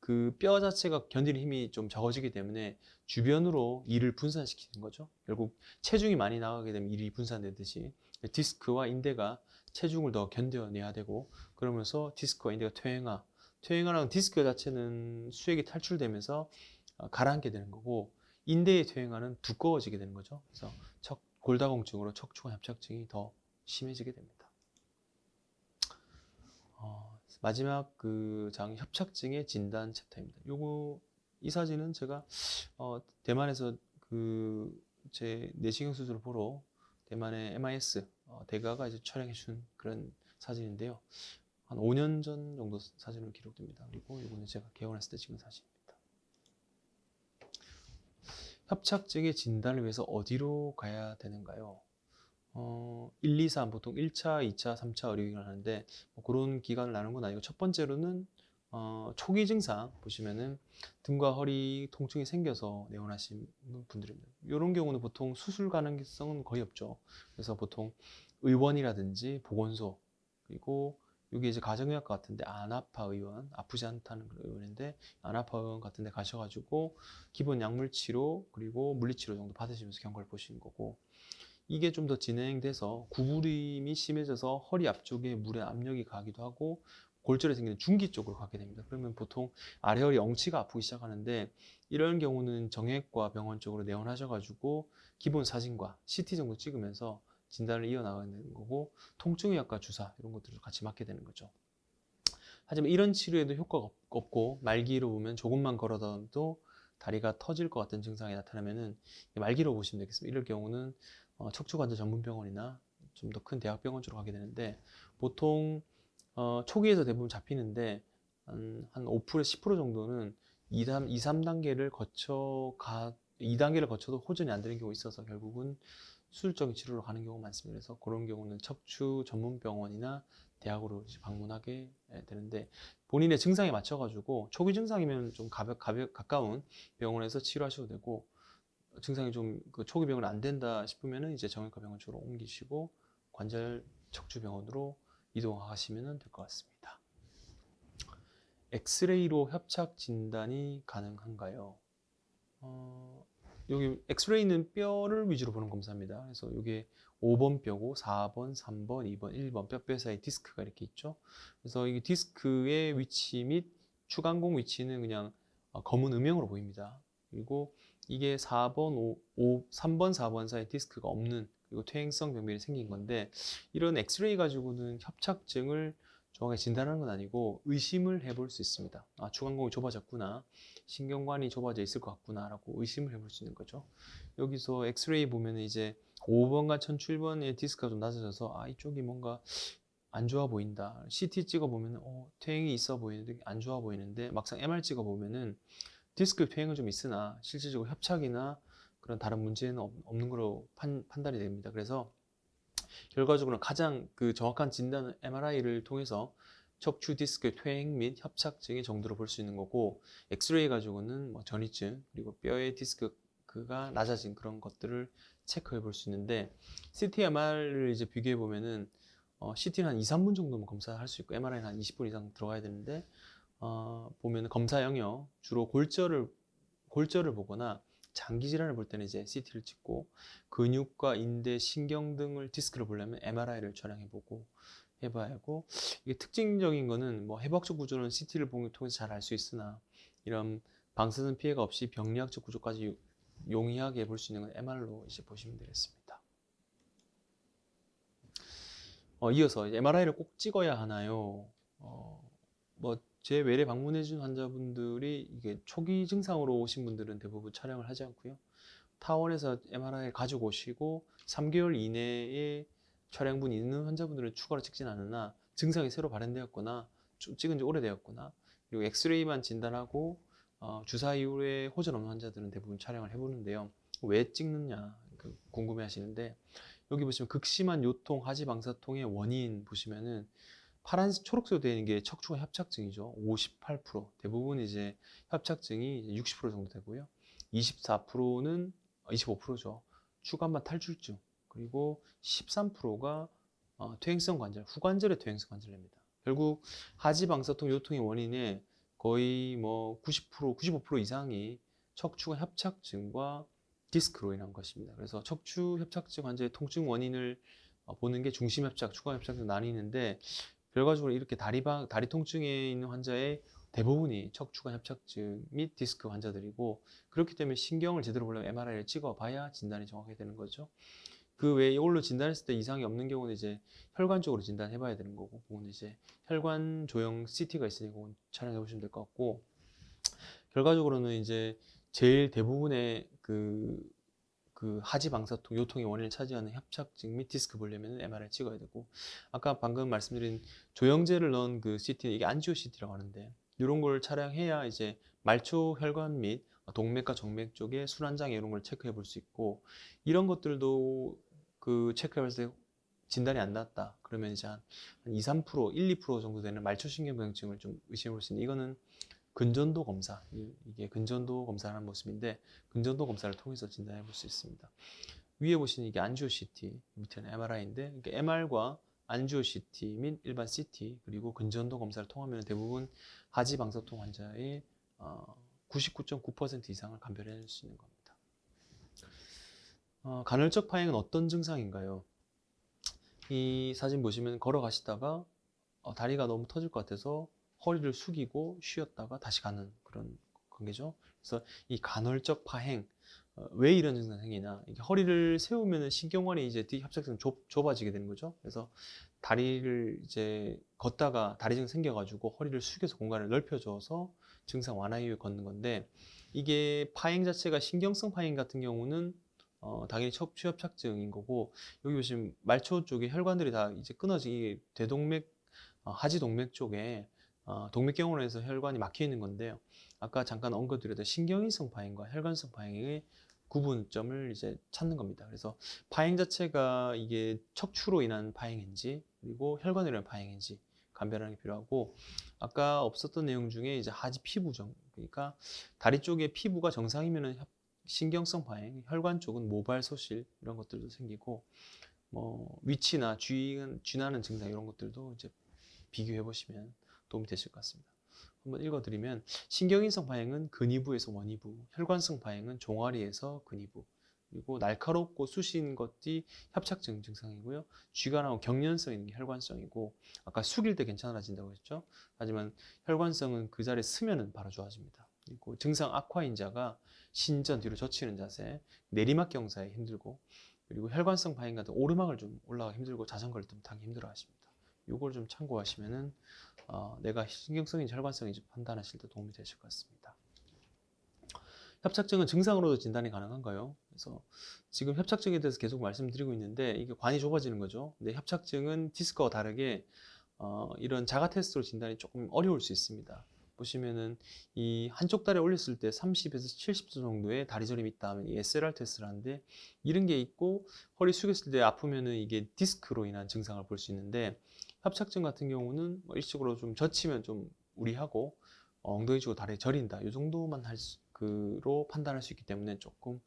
그 뼈 자체가 견디는 힘이 좀 적어지기 때문에 주변으로 이를 분산시키는 거죠. 결국 체중이 많이 나가게 되면 이를 분산되듯이 디스크와 인대가 체중을 더 견뎌내야 되고, 그러면서 디스크와 인대가 퇴행하는 디스크 자체는 수액이 탈출되면서 가라앉게 되는 거고, 인대의 퇴행하는 두꺼워지게 되는 거죠. 그래서 골다공증으로 척추관 협착증이 더 심해지게 됩니다. 마지막 장 협착증의 진단 챕터입니다. 이 사진은 제가 대만에서 제 내시경 수술을 보러 대만의 MIS 대가가 이제 촬영해 준 그런 사진인데요. 한 5년 전 정도 사진으로 기록됩니다. 그리고 이거는 제가 개원했을 때 찍은 사진입니다. 협착증의 진단을 위해서 어디로 가야 되는가요? 1, 2, 3 보통 1차, 2차, 3차 의료기관을 하는데 뭐 그런 기간을 나눈 건 아니고 첫 번째로는 초기 증상 보시면은 등과 허리 통증이 생겨서 내원하신 분들입니다. 이런 경우는 보통 수술 가능성은 거의 없죠. 그래서 보통 의원이라든지 보건소 그리고 여기 이제 가정의학과 같은데 안아파 의원, 아프지 않다는 그런 의원인데 안아파 의원 같은데 가셔가지고 기본 약물 치료 그리고 물리치료 정도 받으시면서 경과를 보시는 거고 이게 좀 더 진행돼서 구부림이 심해져서 허리 앞쪽에 물의 압력이 가기도 하고 골절이 생기는 중기 쪽으로 가게 됩니다. 그러면 보통 아래 허리 엉치가 아프기 시작하는데 이런 경우는 정형외과 병원 쪽으로 내원하셔가지고 기본 사진과 CT 정도 찍으면서 진단을 이어나가는 거고 통증의학과 주사 이런 것들을 같이 맞게 되는 거죠. 하지만 이런 치료에도 효과가 없고 말기로 보면 조금만 걸어도 다리가 터질 것 같은 증상이 나타나면은 말기로 보시면 되겠습니다. 이럴 경우는 척추관절 전문병원이나 좀 더 큰 대학병원 쪽으로 가게 되는데 보통 초기에서 대부분 잡히는데 한 5%에서 10% 정도는 2, 3단계를 2단계를 거쳐도 호전이 안 되는 경우가 있어서 결국은 수술적인 치료로 가는 경우가 많습니다. 그래서 그런 경우는 척추 전문병원이나 대학으로 방문하게 되는데 본인의 증상에 맞춰가지고 초기 증상이면 좀 가까운 병원에서 치료하셔도 되고 증상이 좀 그 초기 병원 안 된다 싶으면은 이제 정형외과 병원 쪽으로 옮기시고 관절 척추 병원으로 이동하시면 될 것 같습니다. 엑스레이로 협착 진단이 가능한가요? 여기 엑스레이는 뼈를 위주로 보는 검사입니다. 그래서 이게 5번 뼈고 4번, 3번, 2번, 1번 뼈 사이 디스크가 이렇게 있죠. 그래서 이 디스크의 위치 및 추간공 위치는 그냥 검은 음영으로 보입니다. 그리고 이게 3번, 4번 사이 디스크가 없는 그리고 퇴행성 병변이 생긴 건데 이런 엑스레이 가지고는 협착증을 정확하게 진단하는 건 아니고 의심을 해볼 수 있습니다. 추간공이 좁아졌구나. 신경관이 좁아져 있을 것 같구나 라고 의심을 해볼 수 있는 거죠. 여기서 엑스레이 보면 이제 5번과 1007번의 디스크가 좀 낮아져서 이쪽이 뭔가 안 좋아 보인다. CT 찍어보면 퇴행이 있어 보이는데 안 좋아 보이는데 막상 MR 찍어보면은 디스크 퇴행은 좀 있으나 실질적으로 협착이나 그런 다른 문제는 없는 걸로 판단이 됩니다. 그래서 결과적으로는 가장 그 정확한 진단은 MRI를 통해서 척추 디스크 퇴행 및 협착증의 정도로 볼 수 있는 거고 엑스레이 가지고는 뭐 전이증 그리고 뼈의 디스크가 낮아진 그런 것들을 체크해 볼 수 있는데 CT, MR을 이제 비교해 보면은 CT는 한 2, 3분 정도면 검사할 수 있고 MRI는 한 20분 이상 들어가야 되는데 보면 검사 영역 주로 골절을 보거나 장기 질환을 볼 때는 이제 CT를 찍고 근육과 인대, 신경 등을 디스크를 보려면 MRI를 촬영해보고 해봐야 하고 이게 특징적인 거는 뭐 해부학적 구조는 CT를 통해서 잘 알 수 있으나 이런 방사선 피해가 없이 병리학적 구조까지 용이하게 볼 수 있는 건 MR로 이제 보시면 되겠습니다. 이어서 MRI를 꼭 찍어야 하나요? 뭐 제 외래 방문해 준 환자분들이 이게 초기 증상으로 오신 분들은 대부분 촬영을 하지 않고요. 타원에서 MRI 가지고 오시고 3개월 이내에 촬영분이 있는 환자분들은 추가로 찍진 않으나 증상이 새로 발현되었거나 찍은 지 오래되었거나 그리고 엑스레이만 진단하고 주사 이후에 호전 없는 환자들은 대부분 촬영을 해보는데요. 왜 찍느냐 궁금해 하시는데 여기 보시면 극심한 요통, 하지방사통의 원인 보시면은 파란색, 초록색으로 되어 있는 게 척추관 협착증이죠. 58%. 대부분 이제 협착증이 60% 정도 되고요. 24%는 25%죠. 추간막 탈출증. 그리고 13%가 퇴행성 관절, 후관절의 퇴행성 관절입니다. 결국 하지방사통 요통의 원인에 거의 뭐 90%, 95% 이상이 척추관 협착증과 디스크로 인한 것입니다. 그래서 척추 협착증 환자의 통증 원인을 보는 게 중심 협착, 추간 협착증 나뉘는데 결과적으로 이렇게 다리 통증에 있는 환자의 대부분이 척추관 협착증 및 디스크 환자들이고 그렇기 때문에 신경을 제대로 보려면 MRI를 찍어봐야 진단이 정확하게 되는 거죠. 그 외에 이걸로 진단했을 때 이상이 없는 경우는 이제 혈관 쪽으로 진단해봐야 되는 거고 그건 이제 혈관 조형 CT가 있으니 그건 촬영해 보시면 될 것 같고 결과적으로는 이제 제일 대부분의 그 하지방사통, 요통의 원인을 차지하는 협착증 및 디스크 보려면 MRI 찍어야 되고 아까 방금 말씀드린 조영제를 넣은 그 CT 이게 안지오 CT라고 하는데 이런 걸 촬영해야 이제 말초 혈관 및 동맥과 정맥 쪽에 순환장애 이런 걸 체크해 볼 수 있고, 이런 것들도 그 체크해봤을 때 진단이 안 났다 그러면 이제 한 2, 3%, 1, 2% 정도 되는 말초신경부양증을 좀 의심해 볼 수 있는, 이거는 근전도 검사, 이게 근전도 검사라는 모습인데 근전도 검사를 통해서 진단해 볼 수 있습니다. 위에 보시는 이게 안지오 CT, 밑에는 MRI인데, 그러니까 MR과 안지오 CT 및 일반 CT 그리고 근전도 검사를 통하면 대부분 하지 방사통 환자의 99.9% 이상을 감별해낼 수 있는 겁니다. 간헐적 파행은 어떤 증상인가요? 이 사진 보시면 걸어가시다가 다리가 너무 터질 것 같아서 허리를 숙이고 쉬었다가 다시 가는 그런 관계죠. 그래서 이 간헐적 파행, 왜 이런 증상이 생기나? 이게 허리를 세우면 신경관이 이제 뒤협착증 좁아지게 되는 거죠. 그래서 다리를 이제 걷다가 다리 증 생겨가지고 허리를 숙여서 공간을 넓혀줘서 증상 완화 이후에 걷는 건데, 이게 파행 자체가 신경성 파행 같은 경우는 당연히 척추협착증인 거고, 여기 보시면 말초 쪽에 혈관들이 다 이제 끊어지게 대동맥, 하지동맥 쪽에 동맥경화로 해서 혈관이 막혀 있는 건데요. 아까 잠깐 언급드렸던 신경인성 파행과 혈관성 파행의 구분점을 이제 찾는 겁니다. 그래서 파행 자체가 이게 척추로 인한 파행인지 그리고 혈관으로 인한 파행인지 감별하는 게 필요하고, 아까 없었던 내용 중에 이제 하지 피부정, 그러니까 다리 쪽에 피부가 정상이면은 신경성 파행, 혈관 쪽은 모발 소실 이런 것들도 생기고, 뭐 위치나 쥐나는 증상 이런 것들도 이제 비교해 보시면 도움이 되실 것 같습니다. 한번 읽어드리면, 신경인성 파행은 근위부에서 원위부, 혈관성 파행은 종아리에서 근위부, 그리고 날카롭고 쑤신 것이 협착증 증상이고요. 쥐가 나온 경련성 있는 게 혈관성이고, 아까 숙일 때 괜찮아진다고 했죠. 하지만 혈관성은 그 자리에 쓰면은 바로 좋아집니다. 그리고 증상 악화인 자가 신전 뒤로 젖히는 자세, 내리막 경사에 힘들고, 그리고 혈관성 파행 같은 오르막을 좀 올라가기 힘들고 자전거를 좀 타기 힘들어 하십니다. 이걸 좀 참고하시면은 내가 신경성인지 혈관성인지 판단하실 때 도움이 되실 것 같습니다. 협착증은 증상으로도 진단이 가능한가요? 그래서 지금 협착증에 대해서 계속 말씀드리고 있는데 이게 관이 좁아지는 거죠. 근데 협착증은 디스크와 다르게 이런 자가 테스트로 진단이 조금 어려울 수 있습니다. 보시면은 이 한쪽 다리에 올렸을 때 30에서 70도 정도의 다리 저림이 있다 하면 이 SLR 테스트를 하는데, 이런 게 있고 허리 숙였을 때 아프면은 이게 디스크로 인한 증상을 볼 수 있는데, 협착증 같은 경우는 일시적으로 좀 젖히면 좀 우리하고 엉덩이 쪽으로 다리에 저린다 이 정도만 로 판단할 수 있기 때문에 조금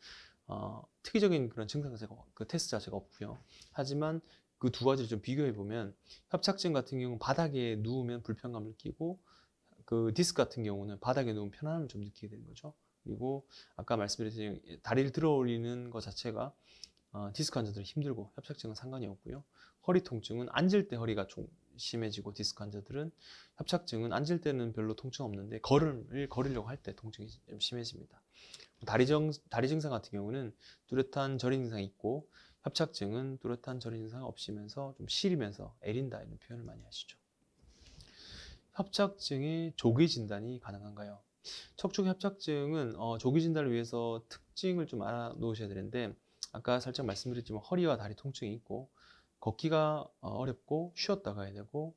특이적인 그런 증상 자체가, 그 테스트 자체가 없고요. 하지만 그 두 가지를 좀 비교해 보면 협착증 같은 경우는 바닥에 누우면 불편감을 느끼고, 그 디스크 같은 경우는 바닥에 누우면 편안함을 좀 느끼게 되는 거죠. 그리고 아까 말씀드린 다리를 들어 올리는 것 자체가 디스크 환자들은 힘들고 협착증은 상관이 없고요. 허리 통증은 앉을 때 허리가 좀 심해지고, 디스크 환자들은 협착증은 앉을 때는 별로 통증 없는데 걸음을 걸으려고 할 때 통증이 좀 심해집니다. 다리 증상 같은 경우는 뚜렷한 저린 증상이 있고, 협착증은 뚜렷한 저린 증상이 없으면서 좀 시리면서 애린다 이런 표현을 많이 하시죠. 협착증의 조기 진단이 가능한가요? 척추 협착증은 조기 진단을 위해서 특징을 좀 알아놓으셔야 되는데, 아까 살짝 말씀드렸지만 허리와 다리 통증이 있고 걷기가 어렵고 쉬었다 가야 되고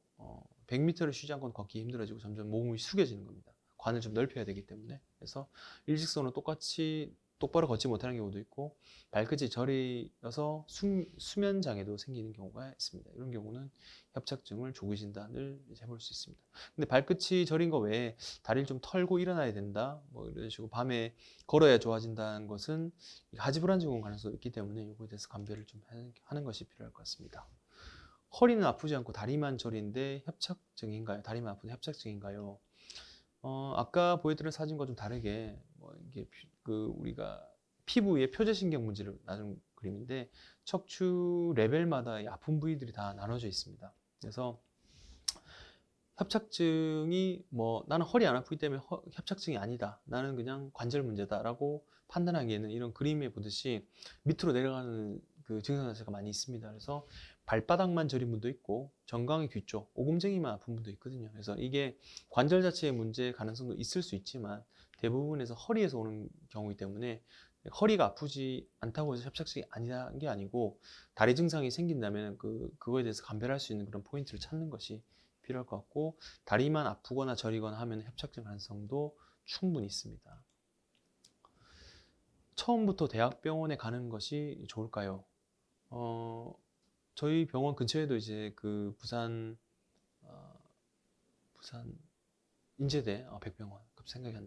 100m를 쉬지 않고는 걷기 힘들어지고 점점 몸이 숙여지는 겁니다. 관을 좀 넓혀야 되기 때문에. 그래서 일직선으로 똑바로 걷지 못하는 경우도 있고, 발끝이 저리어서 수면 장애도 생기는 경우가 있습니다. 이런 경우는 협착증을 조기 진단을 해볼 수 있습니다. 근데 발끝이 저린 거 외에 다리를 좀 털고 일어나야 된다, 뭐 이런 식으로 밤에 걸어야 좋아진다는 것은 하지불안 증후군 가능성이 있기 때문에 이거에 대해서 감별을 좀 하는 것이 필요할 것 같습니다. 허리는 아프지 않고 다리만 저린데 협착증인가요? 다리만 아픈데 협착증인가요? 아까 보여드린 사진과 좀 다르게 이게 우리가 피부의 표재신경 문제를 나눈 그림인데, 척추 레벨마다 이 아픈 부위들이 다 나눠져 있습니다. 그래서 협착증이 나는 허리 안 아프기 때문에 협착증이 아니다, 나는 그냥 관절 문제다라고 판단하기에는 이런 그림에 보듯이 밑으로 내려가는 그 증상 자체가 많이 있습니다. 그래서 발바닥만 저린 분도 있고 정강이 뒤쪽, 오금쟁이만 아픈 분도 있거든요. 그래서 이게 관절 자체의 문제 가능성도 있을 수 있지만 대부분에서 허리에서 오는 경우이기 때문에, 허리가 아프지 않다고 해서 협착증이 아니라는 게 아니고, 다리 증상이 생긴다면 그거에 대해서 감별할 수 있는 그런 포인트를 찾는 것이 필요할 것 같고, 다리만 아프거나 저리거나 하면 협착증 가능성도 충분히 있습니다. 처음부터 대학병원에 가는 것이 좋을까요? 저희 병원 근처에도 이제 그 부산 인제대 백병원 생각이 안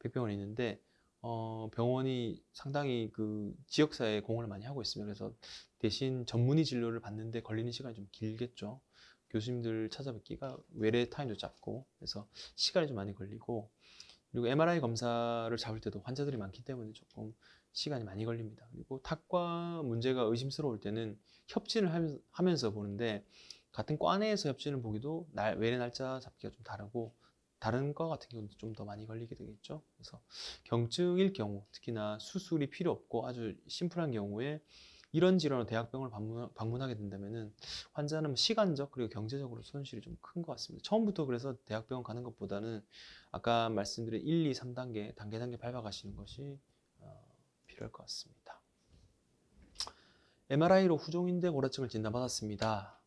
백병원이 있는데 병원이 상당히 그 지역사회에 공헌을 많이 하고 있습니다. 그래서 대신 전문의 진료를 받는데 걸리는 시간이 좀 길겠죠. 교수님들 찾아뵙기가 외래 타임도 짧고 그래서 시간이 좀 많이 걸리고 그리고 MRI 검사를 잡을 때도 환자들이 많기 때문에 조금 시간이 많이 걸립니다. 그리고 탁과 문제가 의심스러울 때는 협진을 하면서 보는데 같은 과 내에서 협진을 보기도 외래 날짜 잡기가 좀 다르고 다른 과 같은 경우는 좀 더 많이 걸리게 되겠죠. 그래서 경증일 경우 특히나 수술이 필요 없고 아주 심플한 경우에 이런 질환으로 대학병원을 방문하게 된다면은 환자는 시간적 그리고 경제적으로 손실이 좀 큰 것 같습니다. 처음부터 그래서 대학병원 가는 것보다는 아까 말씀드린 1, 2, 3단계 단계 밟아가시는 것이 필요할 것 같습니다. MRI로 후종인대 고라증을 진단받았습니다.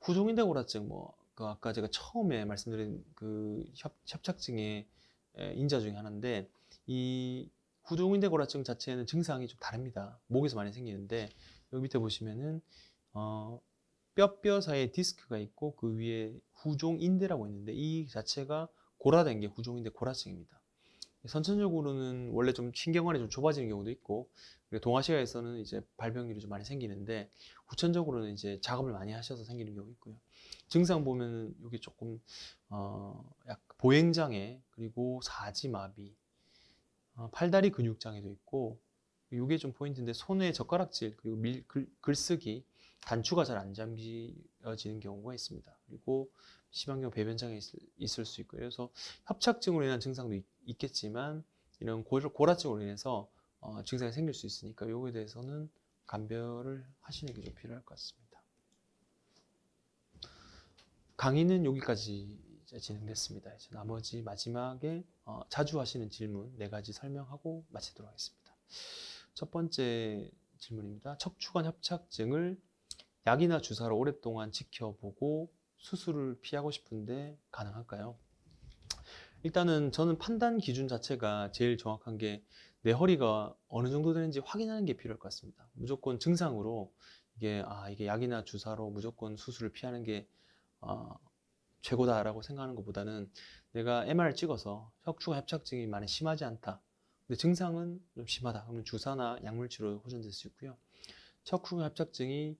후종인대 고라증 그 아까 제가 처음에 말씀드린 그 협착증의 인자 중에 하나인데 이 후종인대 고라증 자체는 증상이 좀 다릅니다. 목에서 많이 생기는데 여기 밑에 보시면은 뼈 사이에 디스크가 있고 그 위에 후종인대라고 있는데 이 자체가 고라된 게 후종인대 고라증입니다. 선천적으로는 원래 좀 신경관이 좀 좁아지는 경우도 있고 동아시아에서는 이제 발병률이 좀 많이 생기는데 후천적으로는 이제 작업을 많이 하셔서 생기는 경우 있고요. 증상 보면 여기 조금 약 보행장애 그리고 사지마비, 팔다리 근육장애도 있고 이게 좀 포인트인데 손의 젓가락질 그리고 글쓰기 단추가 잘 안 잠겨지는 경우가 있습니다. 그리고 심한 경우 배변장애 있을 수 있고요. 그래서 협착증으로 인한 증상도 있겠지만 이런 고라증으로 인해서 증상이 생길 수 있으니까 요거에 대해서는 감별을 하시는 게 좀 필요할 것 같습니다. 강의는 여기까지 이제 진행됐습니다. 이제 나머지 마지막에 자주 하시는 질문 4가지 설명하고 마치도록 하겠습니다. 첫 번째 질문입니다. 척추관 협착증을 약이나 주사로 오랫동안 지켜보고 수술을 피하고 싶은데 가능할까요? 일단은 저는 판단 기준 자체가 제일 정확한 게 내 허리가 어느 정도 되는지 확인하는 게 필요할 것 같습니다. 무조건 증상으로 이게 약이나 주사로 무조건 수술을 피하는 게 최고다라고 생각하는 것보다는 내가 MR을 찍어서 척추관 협착증이 많이 심하지 않다. 근데 증상은 좀 심하다. 그러면 주사나 약물 치료로 호전될 수 있고요. 척추관 협착증이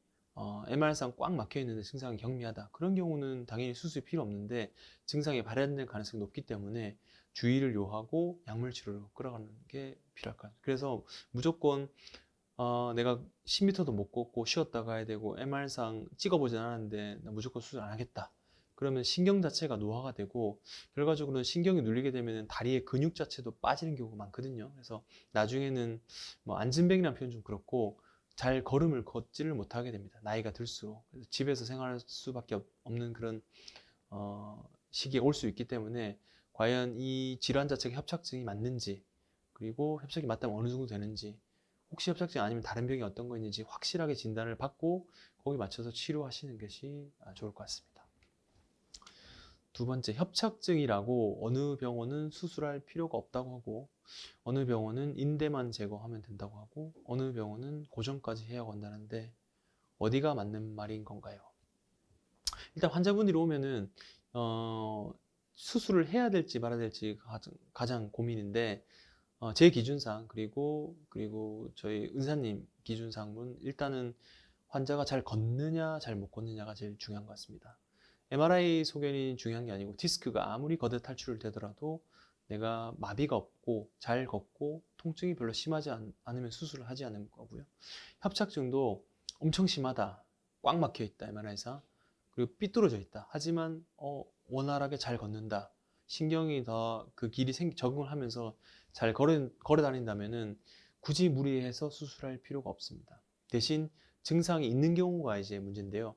MR상 꽉 막혀 있는데 증상이 경미하다. 그런 경우는 당연히 수술이 필요 없는데 증상이 발현될 가능성이 높기 때문에 주의를 요하고 약물 치료로 끌어가는 게 필요할 것 같아요. 그래서 무조건 내가 10m도 못 걷고 쉬었다 가야 되고 MR상 찍어보진 않았는데 나 무조건 수술 안 하겠다. 그러면 신경 자체가 노화가 되고 결과적으로는 신경이 눌리게 되면 다리의 근육 자체도 빠지는 경우가 많거든요. 그래서 나중에는 안진뱅이라는 표현 좀 그렇고 잘 걸음을 걷지를 못하게 됩니다. 나이가 들수록. 그래서 집에서 생활할 수밖에 없는 그런 시기에 올 수 있기 때문에 과연 이 질환 자체가 협착증이 맞는지 그리고 협착이 맞다면 어느 정도 되는지 혹시 협착증이 아니면 다른 병이 어떤 거 있는지 확실하게 진단을 받고 거기에 맞춰서 치료하시는 것이 좋을 것 같습니다. 두 번째, 협착증이라고 어느 병원은 수술할 필요가 없다고 하고 어느 병원은 인대만 제거하면 된다고 하고 어느 병원은 고정까지 해야 한다는데 어디가 맞는 말인 건가요? 일단 환자분들이 오면은 수술을 해야 될지 말아야 될지 가장 고민인데 제 기준상 그리고 저희 의사님 기준상은 일단은 환자가 잘 걷느냐 잘 못 걷느냐가 제일 중요한 것 같습니다. MRI 소견이 중요한 게 아니고 디스크가 아무리 거대 탈출을 되더라도 내가 마비가 없고 잘 걷고 통증이 별로 심하지 않으면 수술을 하지 않을 거고요. 협착증도 엄청 심하다, 꽉 막혀 있다 MRI상, 그리고 삐뚤어져 있다. 하지만 원활하게 잘 걷는다. 신경이 더 그 길이 적응을 하면서 잘 걸어 다닌다면은 굳이 무리해서 수술할 필요가 없습니다. 대신 증상이 있는 경우가 이제 문제인데요.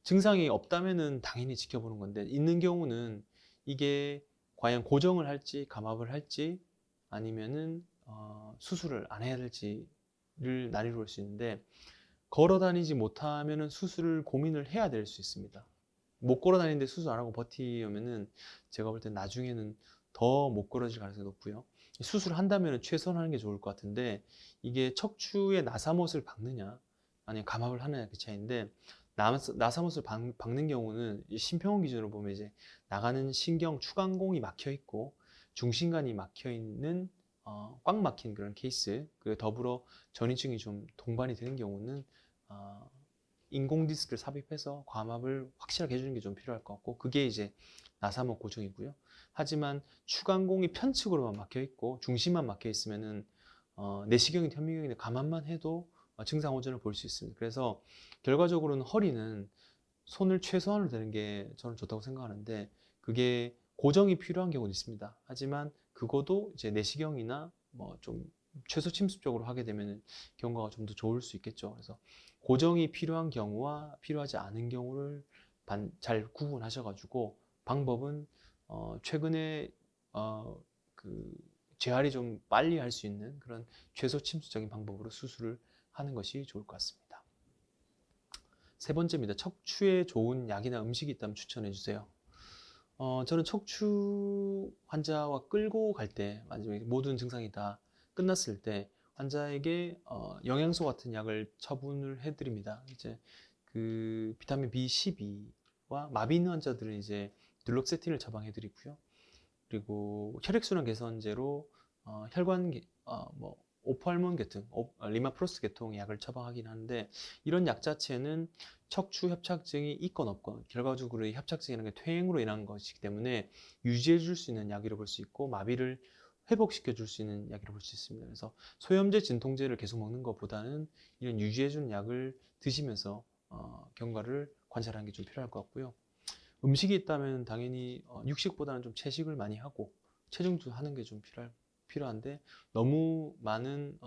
증상이 없다면은 당연히 지켜보는 건데 있는 경우는 이게 과연 고정을 할지 감압을 할지 아니면은 수술을 안 해야 될지를 나뉘어 볼 수 있는데 걸어 다니지 못하면은 수술을 고민을 해야 될 수 있습니다. 못 걸어 다니는데 수술 안 하고 버티면은 제가 볼 때 나중에는 더 못 걸어질 가능성이 높고요. 수술한다면 최소한 하는 게 좋을 것 같은데 이게 척추에 나사못을 박느냐 아니면 감압을 하느냐 그 차이인데 나사못을 박는 경우는 심평원 기준으로 보면 이제 나가는 신경 추간공이 막혀 있고 중심관이 막혀 있는 꽉 막힌 그런 케이스 그리고 더불어 전이증이 좀 동반이 되는 경우는 인공 디스크를 삽입해서 감압을 확실하게 해주는 게 좀 필요할 것 같고 그게 이제 나사못 고정이고요. 하지만 추간공이 편측으로만 막혀 있고 중심만 막혀 있으면은 내시경이나 현미경이나 감압만 해도 증상 호전을 볼 수 있습니다. 그래서 결과적으로는 허리는 손을 최소한으로 대는 게 저는 좋다고 생각하는데 그게 고정이 필요한 경우도 있습니다. 하지만 그거도 이제 내시경이나 뭐 좀 최소 침습적으로 하게 되면 경과가 좀 더 좋을 수 있겠죠. 그래서 고정이 필요한 경우와 필요하지 않은 경우를 잘 구분하셔가지고 방법은 최근에 그 재활이 좀 빨리 할 수 있는 그런 최소 침수적인 방법으로 수술을 하는 것이 좋을 것 같습니다. 세 번째입니다. 척추에 좋은 약이나 음식이 있다면 추천해 주세요. 저는 척추 환자와 끌고 갈 때 마지막에 모든 증상이 다 끝났을 때 환자에게 영양소 같은 약을 처분을 해드립니다. 이제 그 비타민 B12와 마비 있는 환자들은 이제 둘록세틴을 처방해드리고요. 그리고 혈액순환 개선제로 혈관 뭐 오포할몬 계통, 리마프로스 계통의 약을 처방하긴 하는데 이런 약 자체는 척추 협착증이 있건 없건 결과적으로 이 협착증이라는 게 퇴행으로 인한 것이기 때문에 유지해 줄 수 있는 약이라고 볼 수 있고 마비를 회복시켜 줄 수 있는 약이라고 볼 수 있습니다. 그래서 소염제, 진통제를 계속 먹는 것보다는 이런 유지해 주는 약을 드시면서 경과를 관찰하는 게 좀 필요할 것 같고요. 음식이 있다면 당연히 육식보다는 좀 채식을 많이 하고 체중도 하는 게 좀 필요한데 너무 많은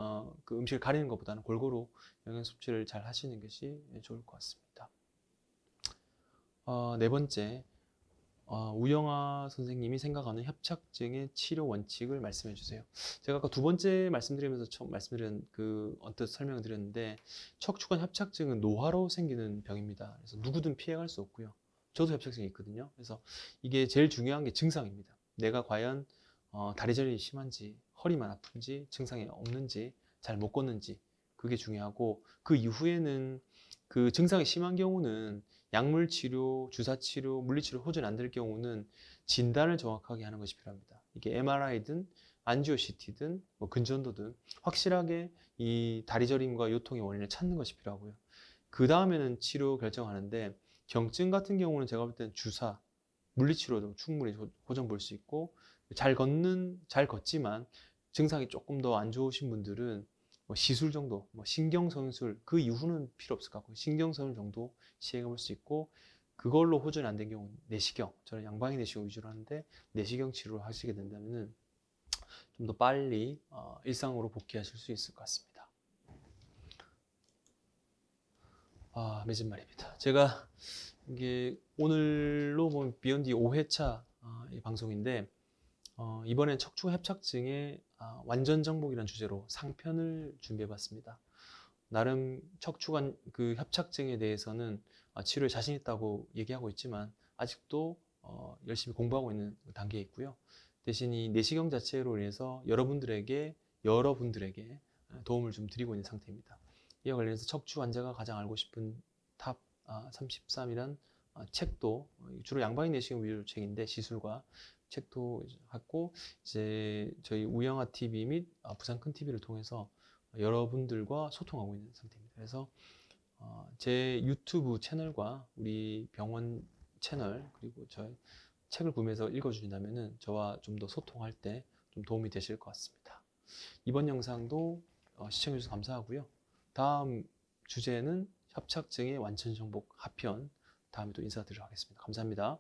그 음식을 가리는 것보다는 골고루 영양 섭취를 잘 하시는 것이 좋을 것 같습니다. 네 번째, 우영아 선생님이 생각하는 협착증의 치료 원칙을 말씀해 주세요. 제가 아까 두 번째 말씀드리면서 처음 말씀드린 그 언뜻 설명을 드렸는데 척추관 협착증은 노화로 생기는 병입니다. 그래서 누구든 피해갈 수 없고요. 저도 협착증이 있거든요. 그래서 이게 제일 중요한 게 증상입니다. 내가 과연 다리저림이 심한지, 허리만 아픈지, 증상이 없는지, 잘 못 걷는지 그게 중요하고 그 이후에는 그 증상이 심한 경우는 약물 치료, 주사 치료, 물리치료 호전이 안 될 경우는 진단을 정확하게 하는 것이 필요합니다. 이게 MRI든 안지오 CT든 뭐 근전도든 확실하게 이 다리저림과 요통의 원인을 찾는 것이 필요하고요. 그 다음에는 치료 결정하는데 경증 같은 경우는 제가 볼 때는 주사, 물리치료도 충분히 호전 볼 수 있고 잘 걷지만 증상이 조금 더 안 좋으신 분들은 뭐 시술 정도, 뭐 신경성술 그 이후는 필요 없을 것 같고 신경성술 정도 시행해 볼 수 있고 그걸로 호전이 안 된 경우는 내시경, 저는 양방향 내시경 위주로 하는데 내시경 치료를 하시게 된다면은 좀 더 빨리 일상으로 복귀하실 수 있을 것 같습니다. 맺은 말입니다. 제가 이게 오늘로 보면 비욘디 5회차 이 방송인데 이번엔 척추 협착증의 완전 정복이라는 주제로 상편을 준비해봤습니다. 나름 척추관 그 협착증에 대해서는 치료에 자신 있다고 얘기하고 있지만 아직도 열심히 공부하고 있는 단계에 있고요. 대신 이 내시경 자체로 인해서 여러분들에게 도움을 좀 드리고 있는 상태입니다. 이와 관련해서 척추 환자가 가장 알고 싶은 탑 33이란 책도 주로 양방향 내시경 위주 책인데 시술과 책도 했고 이제 저희 우영아 TV 및 부산 큰 TV를 통해서 여러분들과 소통하고 있는 상태입니다. 그래서 제 유튜브 채널과 우리 병원 채널 그리고 저희 책을 구매해서 읽어주신다면은 저와 좀 더 소통할 때 좀 도움이 되실 것 같습니다. 이번 영상도 시청해주셔서 감사하고요. 다음 주제는 협착증의 완전 정복 하편 다음에 또 인사드리도록 하겠습니다. 감사합니다.